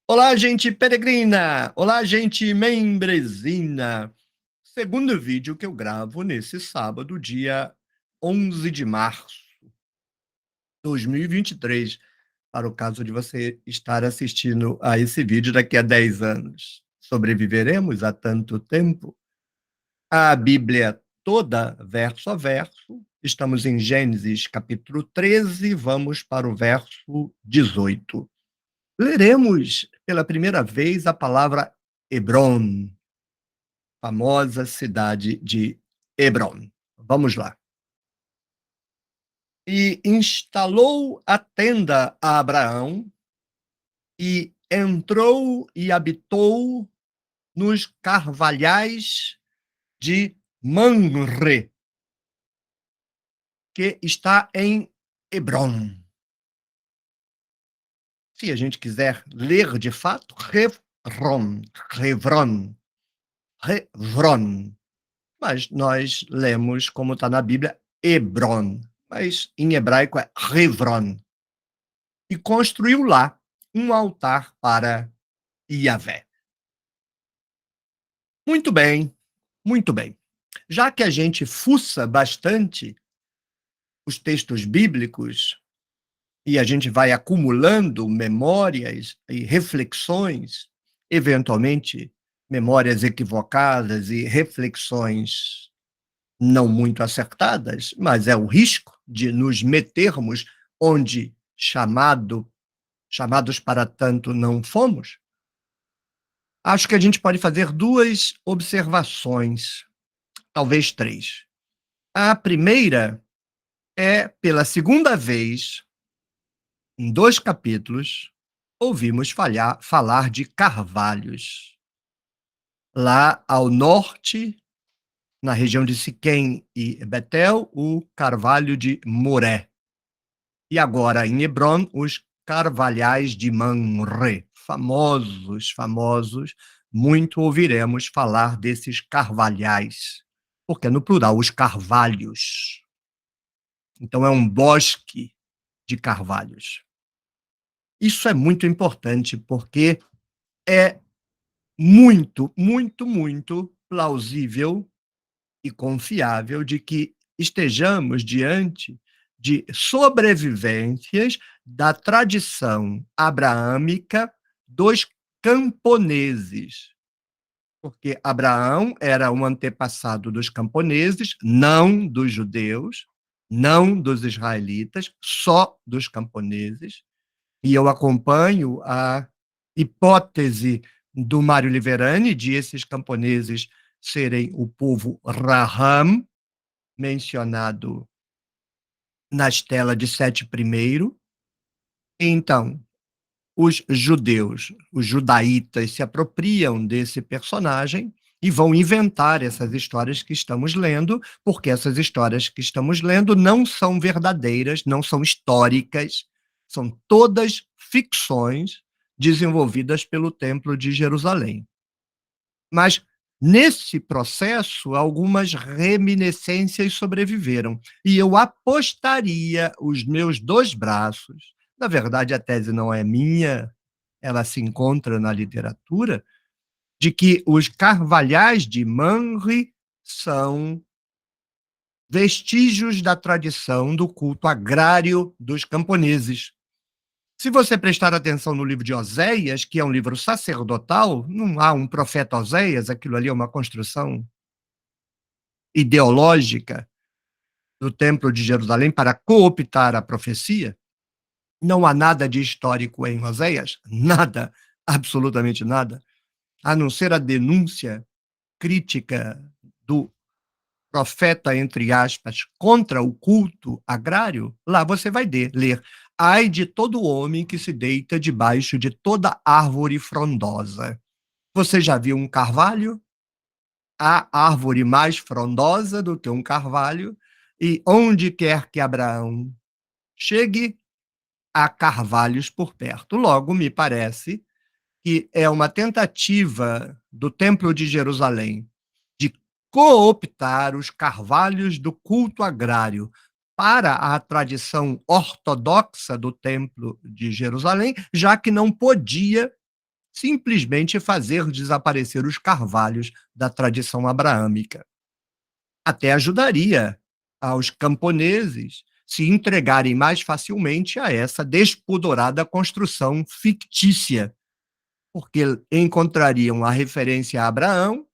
Olá, gente peregrina! Olá, gente membrezina! Segundo vídeo que eu gravo nesse sábado, dia 11 de março de 2023, para o caso de você estar assistindo a esse vídeo daqui a 10 anos. Sobreviveremos a tanto tempo? A Bíblia toda, verso a verso. Estamos em Gênesis, capítulo 13, vamos para o verso 18. Leremos pela primeira vez a palavra Hebron, famosa cidade de Hebron. Vamos lá. E instalou a tenda a Abraão, e entrou e habitou nos carvalhais de Mamre, que está em Hebron. Se a gente quiser ler de fato, Hevron, Hevron, Hevron. Mas nós lemos, como está na Bíblia, Hebron, mas em hebraico é Hevron. E construiu lá um altar para Yahvé. Muito bem, muito bem. Já que a gente fuça bastante os textos bíblicos e a gente vai acumulando memórias e reflexões, eventualmente memórias equivocadas e reflexões não muito acertadas, mas é o risco de nos metermos onde chamados para tanto não fomos. Acho que a gente pode fazer duas observações, talvez três. A primeira é, pela segunda vez, em 2 capítulos, ouvimos falar de carvalhos. Lá ao norte, na região de Siquém e Betel, o carvalho de Moré. E agora, em Hebron, os carvalhais de Mamre, famosos, famosos, muito ouviremos falar desses carvalhais, porque é no plural, os carvalhos. Então, é um bosque de carvalhos. Isso é muito importante, porque é muito, muito, muito plausível e confiável de que estejamos diante de sobrevivências da tradição abraâmica dos camponeses, porque Abraão era um antepassado dos camponeses, não dos judeus, não dos israelitas, só dos camponeses, e eu acompanho a hipótese do Mário Liverani de esses camponeses serem o povo Raham, mencionado na estela de Sete I. Então, os judeus, os judaítas, se apropriam desse personagem e vão inventar essas histórias que estamos lendo, porque essas histórias que estamos lendo não são verdadeiras, não são históricas, são todas ficções desenvolvidas pelo Templo de Jerusalém. Mas, nesse processo, algumas reminiscências sobreviveram. E eu apostaria os meus 2 braços, na verdade, a tese não é minha, ela se encontra na literatura, de que os carvalhais de Mamre são vestígios da tradição do culto agrário dos camponeses. Se você prestar atenção no livro de Oséias, que é um livro sacerdotal, não há um profeta Oséias, aquilo ali é uma construção ideológica do Templo de Jerusalém para cooptar a profecia. Não há nada de histórico em Oséias, nada, absolutamente nada, a não ser a denúncia crítica do profeta, entre aspas, contra o culto agrário. Lá você vai ler: ai de todo homem que se deita debaixo de toda árvore frondosa. Você já viu um carvalho? Há árvore mais frondosa do que um carvalho, e onde quer que Abraão chegue, há carvalhos por perto. Logo, me parece que é uma tentativa do Templo de Jerusalém de cooptar os carvalhos do culto agrário para a tradição ortodoxa do Templo de Jerusalém, já que não podia simplesmente fazer desaparecer os carvalhos da tradição abraâmica. Até ajudaria aos camponeses se entregarem mais facilmente a essa despudorada construção fictícia, porque encontrariam a referência a Abraão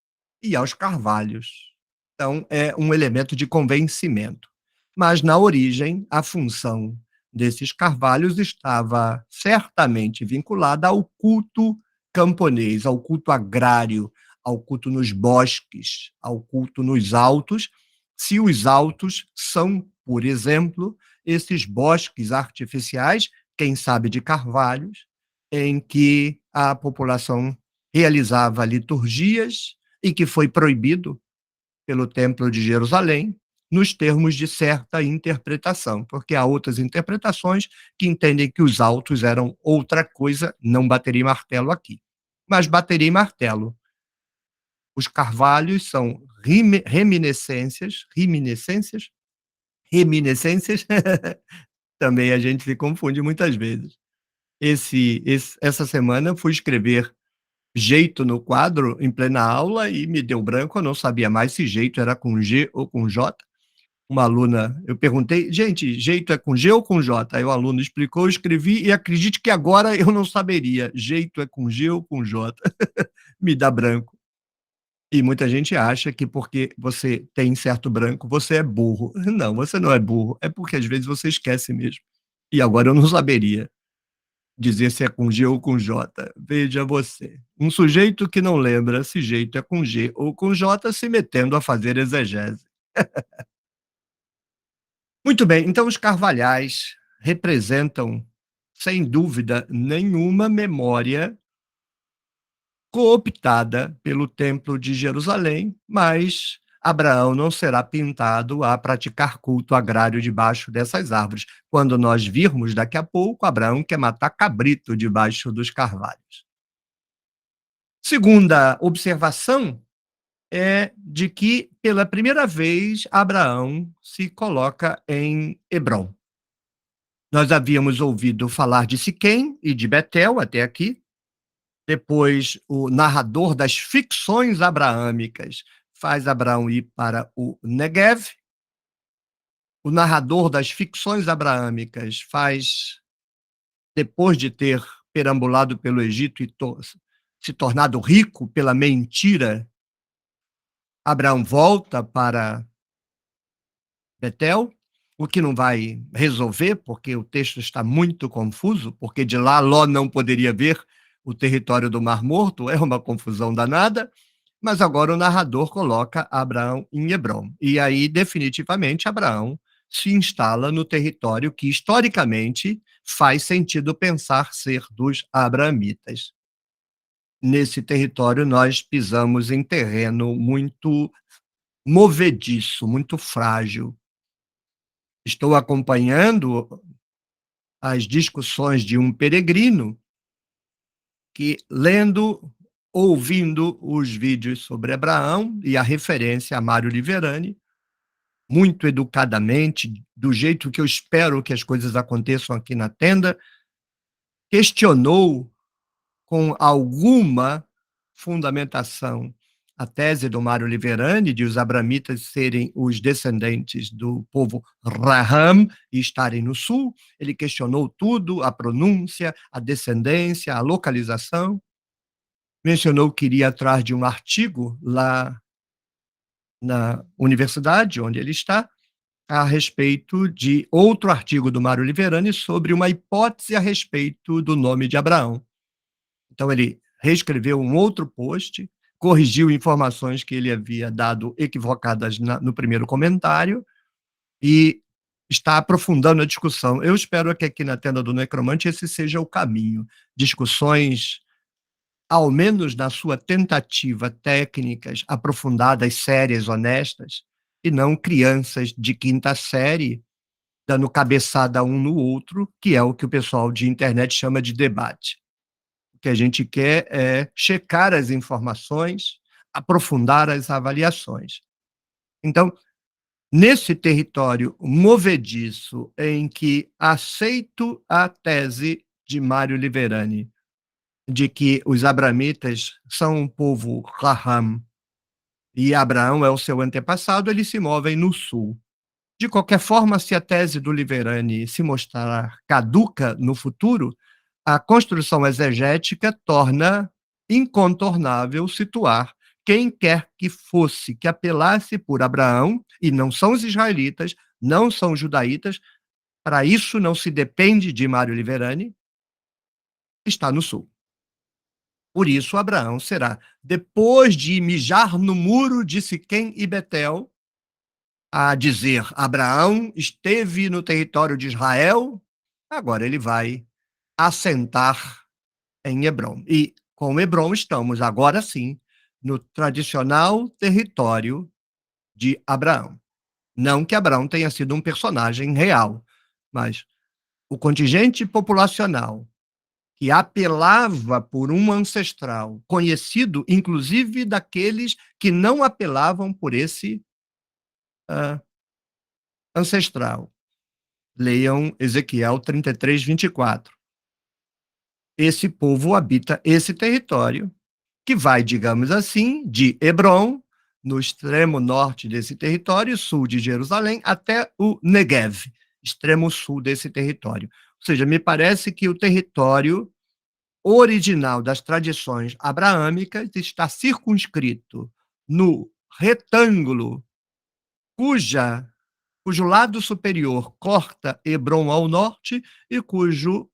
e aos carvalhos. Então, é um elemento de convencimento. Mas, na origem, a função desses carvalhos estava certamente vinculada ao culto camponês, ao culto agrário, ao culto nos bosques, ao culto nos altos, se os altos são, por exemplo, esses bosques artificiais, quem sabe de carvalhos, em que a população realizava liturgias e que foi proibido pelo Templo de Jerusalém, nos termos de certa interpretação, porque há outras interpretações que entendem que os autos eram outra coisa, não bateria martelo aqui. Mas bateria martelo. Os carvalhos são reminiscências, também a gente se confunde muitas vezes. Essa semana eu fui escrever jeito no quadro em plena aula e me deu branco, eu não sabia mais se jeito era com G ou com J. Uma aluna, eu perguntei: "Gente, jeito é com G ou com J?" Aí o aluno explicou, eu escrevi e acredite que agora eu não saberia, jeito é com G ou com J. Me dá branco. E muita gente acha que porque você tem certo branco, você é burro. Não, você não é burro, é porque às vezes você esquece mesmo. E agora eu não saberia dizer se é com G ou com J. Veja você, um sujeito que não lembra se jeito é com G ou com J se metendo a fazer exegese. Muito bem, então os carvalhais representam, sem dúvida nenhuma, memória cooptada pelo Templo de Jerusalém, mas Abraão não será pintado a praticar culto agrário debaixo dessas árvores. Quando nós virmos daqui a pouco, Abraão quer matar cabrito debaixo dos carvalhos. Segunda observação é de que, pela primeira vez, Abraão se coloca em Hebrom. Nós havíamos ouvido falar de Siquém e de Betel até aqui. Depois, o narrador das ficções abraâmicas faz Abraão ir para o Negev. O narrador das ficções abraâmicas faz, depois de ter perambulado pelo Egito e se tornado rico pela mentira, Abraão volta para Betel, o que não vai resolver, porque o texto está muito confuso, porque de lá Ló não poderia ver o território do Mar Morto, é uma confusão danada, mas agora o narrador coloca Abraão em Hebrom. E aí, definitivamente, Abraão se instala no território que, historicamente, faz sentido pensar ser dos abraamitas. Nesse território, nós pisamos em terreno muito movediço, muito frágil. Estou acompanhando as discussões de um peregrino que, lendo, ouvindo os vídeos sobre Abraão e a referência a Mário Liverani, muito educadamente, do jeito que eu espero que as coisas aconteçam aqui na tenda, questionou com alguma fundamentação a tese do Mário Liverani de os abramitas serem os descendentes do povo Raham e estarem no sul. Ele questionou tudo, a pronúncia, a descendência, a localização. Mencionou que iria atrás de um artigo lá na universidade onde ele está, a respeito de outro artigo do Mário Liverani sobre uma hipótese a respeito do nome de Abraão. Então ele reescreveu um outro post, corrigiu informações que ele havia dado equivocadas no primeiro comentário e está aprofundando a discussão. Eu espero que aqui na Tenda do Necromante esse seja o caminho. Discussões, ao menos na sua tentativa, técnicas aprofundadas, sérias, honestas, e não crianças de quinta série dando cabeçada um no outro, que é o que o pessoal de internet chama de debate. O que a gente quer é checar as informações, aprofundar as avaliações. Então, nesse território movediço em que aceito a tese de Mário Liverani de que os abramitas são um povo Raham e Abraão é o seu antepassado, eles se movem no sul. De qualquer forma, se a tese do Liverani se mostrar caduca no futuro, a construção exegética torna incontornável situar quem quer que fosse que apelasse por Abraão, e não são os israelitas, não são os judaítas, para isso não se depende de Mário Liverani, está no sul. Por isso, Abraão será, depois de mijar no muro de Siquém e Betel, a dizer: Abraão esteve no território de Israel, agora ele vai assentar em Hebrom. E com Hebrom estamos, agora sim, no tradicional território de Abraão. Não que Abraão tenha sido um personagem real, mas o contingente populacional que apelava por um ancestral, conhecido inclusive daqueles que não apelavam por esse ancestral. Leiam Ezequiel 33, 24. Esse povo habita esse território, que vai, digamos assim, de Hebrom, no extremo norte desse território, sul de Jerusalém, até o Negev, extremo sul desse território. Ou seja, me parece que o território original das tradições abraâmicas está circunscrito no retângulo cuja cujo lado superior corta Hebrom ao norte e cujo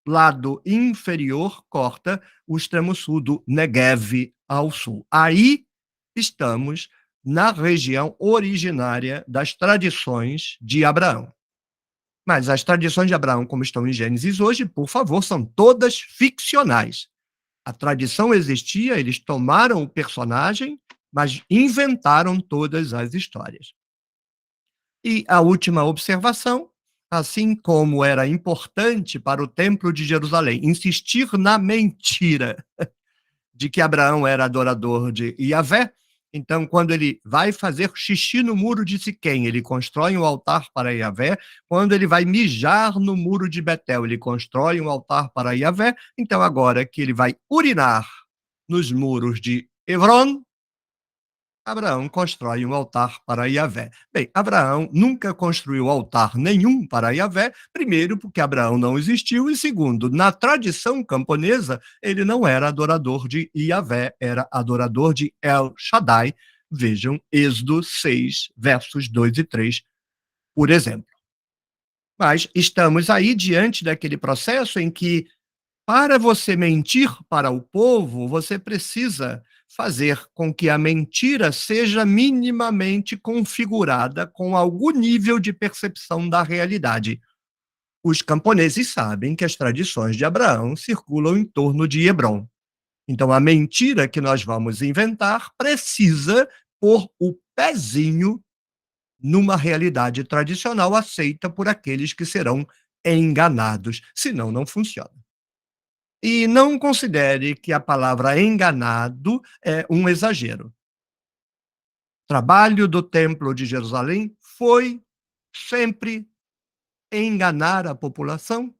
lado inferior corta o extremo sul do Negev ao sul. Aí estamos na região originária das tradições de Abraão. Mas as tradições de Abraão, como estão em Gênesis hoje, por favor, são todas ficcionais. A tradição existia, eles tomaram o personagem, mas inventaram todas as histórias. E a última observação, assim como era importante para o Templo de Jerusalém insistir na mentira de que Abraão era adorador de Yahvé, então, quando ele vai fazer xixi no muro de Siquém, ele constrói um altar para Yahvé. Quando ele vai mijar no muro de Betel, ele constrói um altar para Yahvé. Então, agora que ele vai urinar nos muros de Hebron, Abraão constrói um altar para Yahvé. Bem, Abraão nunca construiu altar nenhum para Yahvé, primeiro porque Abraão não existiu, e segundo, na tradição camponesa, ele não era adorador de Yahvé, era adorador de El Shaddai. Vejam Êxodo 6, versos 2 e 3, por exemplo. Mas estamos aí diante daquele processo em que para você mentir para o povo, você precisa fazer com que a mentira seja minimamente configurada com algum nível de percepção da realidade. Os camponeses sabem que as tradições de Abraão circulam em torno de Hebrom. Então, a mentira que nós vamos inventar precisa pôr o pezinho numa realidade tradicional aceita por aqueles que serão enganados, senão não funciona. E não considere que a palavra enganado é um exagero. O trabalho do Templo de Jerusalém foi sempre enganar a população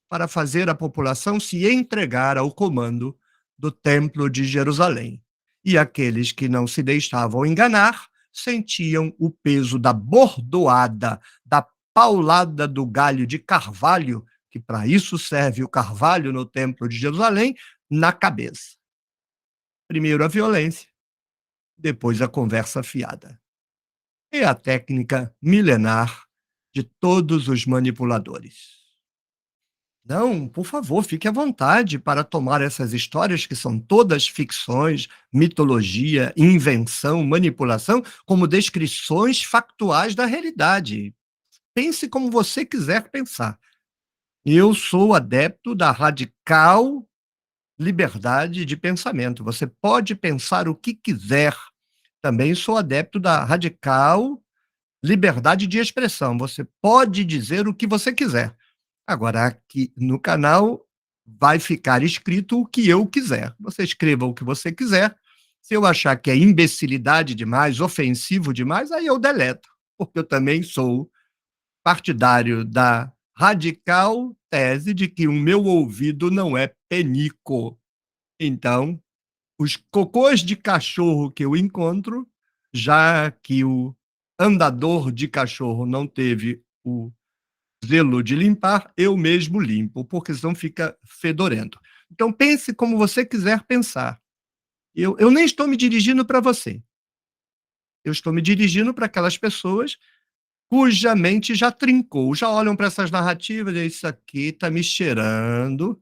para fazer a população se entregar ao comando do Templo de Jerusalém. E aqueles que não se deixavam enganar sentiam o peso da bordoada, da paulada do galho de carvalho, que para isso serve o carvalho no Templo de Jerusalém, na cabeça. Primeiro a violência, depois a conversa fiada. É a técnica milenar de todos os manipuladores. Não, por favor, fique à vontade para tomar essas histórias que são todas ficções, mitologia, invenção, manipulação, como descrições factuais da realidade. Pense como você quiser pensar. Eu sou adepto da radical liberdade de pensamento. Você pode pensar o que quiser. Também sou adepto da radical liberdade de expressão. Você pode dizer o que você quiser. Agora, aqui no canal vai ficar escrito o que eu quiser. Você escreva o que você quiser. Se eu achar que é imbecilidade demais, ofensivo demais, aí eu deleto, porque eu também sou partidário da radical tese de que o meu ouvido não é penico. Então, os cocôs de cachorro que eu encontro, já que o andador de cachorro não teve o zelo de limpar, eu mesmo limpo, porque senão fica fedorento. Então pense como você quiser pensar. Eu nem estou me dirigindo para você, eu estou me dirigindo para aquelas pessoas cuja mente já trincou, já olham para essas narrativas e isso aqui está me cheirando.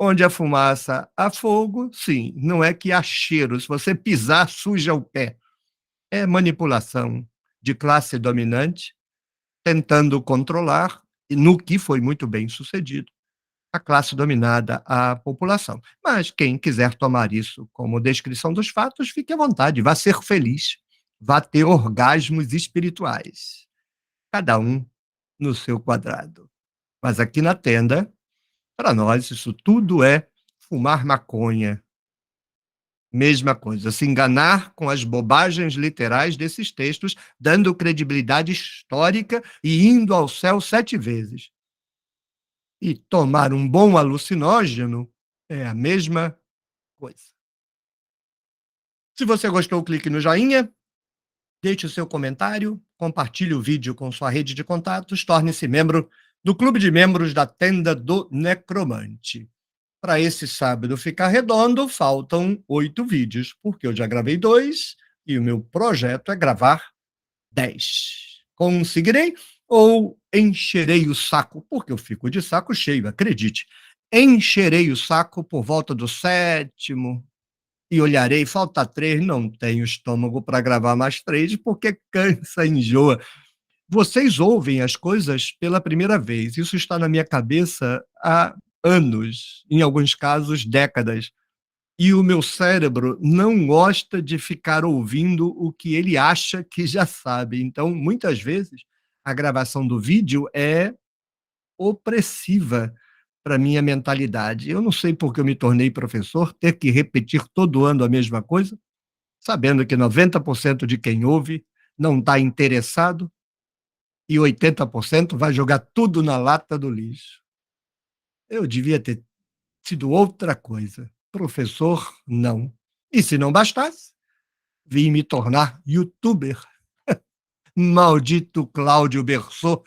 Onde a fumaça, há fogo, sim, não é que há cheiro, se você pisar, suja o pé. É manipulação de classe dominante, tentando controlar, e no que foi muito bem sucedido, a classe dominada, a população. Mas quem quiser tomar isso como descrição dos fatos, fique à vontade, vá ser feliz, vá ter orgasmos espirituais, cada um no seu quadrado. Mas aqui na tenda, para nós, isso tudo é fumar maconha. Mesma coisa, se enganar com as bobagens literais desses textos, dando credibilidade histórica e indo ao céu 7 vezes. E tomar um bom alucinógeno é a mesma coisa. Se você gostou, clique no joinha, deixe o seu comentário, compartilhe o vídeo com sua rede de contatos, torne-se membro do clube de membros da Tenda do Necromante. Para esse sábado ficar redondo, faltam 8 vídeos, porque eu já gravei 2 e o meu projeto é gravar 10. Conseguirei ou encherei o saco? Porque eu fico de saco cheio, acredite. Encherei o saco por volta do 7º e olharei, falta 3, não tenho estômago para gravar mais 3, porque cansa, enjoa. Vocês ouvem as coisas pela primeira vez, isso está na minha cabeça há anos, em alguns casos décadas, e o meu cérebro não gosta de ficar ouvindo o que ele acha que já sabe. Então, muitas vezes, a gravação do vídeo é opressiva para minha mentalidade. Eu não sei porque eu me tornei professor, ter que repetir todo ano a mesma coisa, sabendo que 90% de quem ouve não está interessado e 80% vai jogar tudo na lata do lixo. Eu devia ter sido outra coisa. Professor, não. E se não bastasse, vim me tornar youtuber. Maldito Cláudio Berçot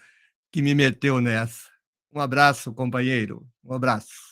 que me meteu nessa. Um abraço, companheiro. Um abraço.